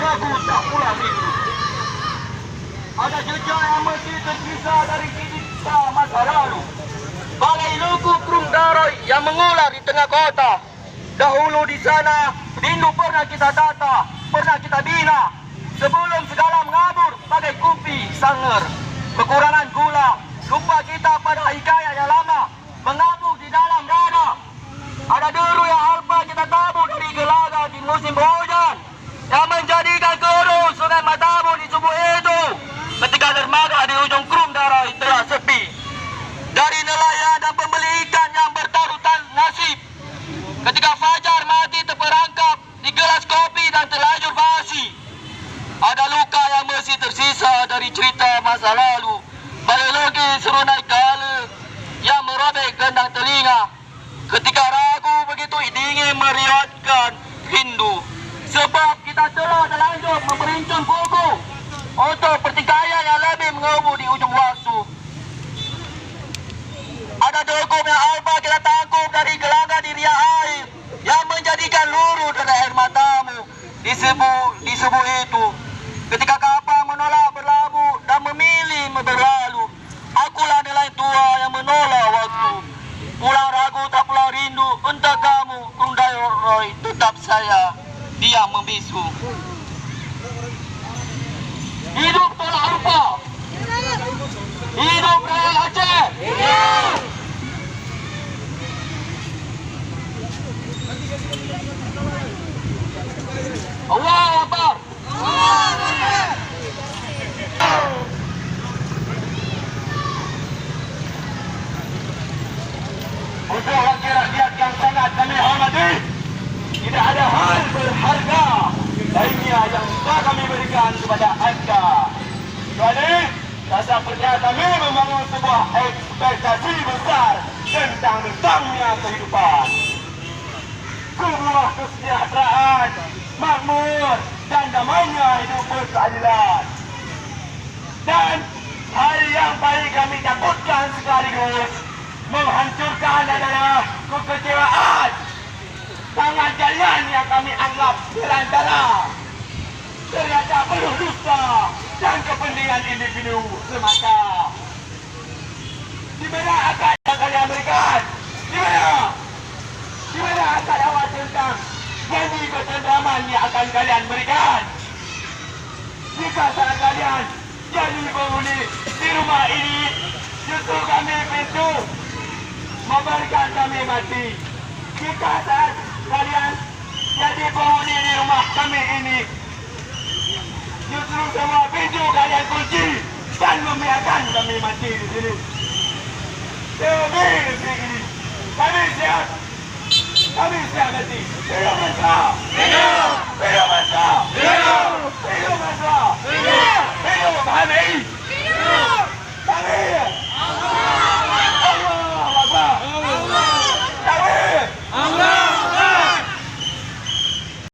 ragu tak pula begitu. Ada jejak yang mesti tersisa dari kita masa lalu. Balai Luku Krung Daroi yang mengular di tengah kota. Dahulu di sana, rindu pernah kita tata, pernah kita bina. Sebelum segala mengabur bagai kupi sanger. Kekurangan gula, lupa kita pada hikayat yang lama. Mengabur di dalam rana. Ada deru yang alpa kita tabur dari gelaga di musim hujan. Yang menjadikan keruh sungai Matamu di subuh itu. Ketika dermaga di ujung Krung Daroi telah sepi. Dari nelayan dan pembeli ikan yang bertaruh nasib. Ketika fajar mati terperangkap di gelas kopi dan terlanjur basi. Ada luka yang masih tersisa dari cerita masa lalu. Balik lagi serunai gala yang merobek gendang telinga. Ketika ragu begitu dingin meriwatkan rindu. Sebab kita telah terlanjur memerincun buku untuk pertikaian yang lebih mengebu di ujung waktu. Ada dogom yang alpa kita tangkup dari gelangga di ria air yang menjadikan luruh dari air matamu di sebu itu. Ketika kapal menolak berlabuh dan memilih berlalu, akulah nelayan tua yang menolak waktu. Pulang ragu tak pulang rindu untuk kamu, Krung Daroi tetap saya diam membisu. Hidup tolak rupa. Hidup Rakyat Aceh. Hidup. Allahu Akbar. Untuk wakil rakyat yang sangat kami hormati, tidak ada hal berharga lainnya yang bisa kami berikan kepada anda. Kecuali rasa percaya kami membangun sebuah ekspektasi besar tentang bentangnya kehidupan. Sebuah kesejahteraan, makmur dan damainya hidup berkeadilan. Dan hal yang paling kami takutkan sekaligus menghancurkan adalah kekecewaan tangan kalian yang kami anggap belantara. Ternyata penuh dusta dan kepentingan individu semata. Di mana akal yang kalian berikan? Di mana? Di mana akal awal tentang janji ketentraman yang akan kalian berikan? Jika saat kalian jadi penghuni di rumah ini, justru kami pintu memberikan kami mati. Jika saat kalian jadi penghuni di rumah kami ini, justru semua pintu kalian kunci dan membiarkan kami mati di sini. Demi negeri ini, kami siap mati. Hidup Islam.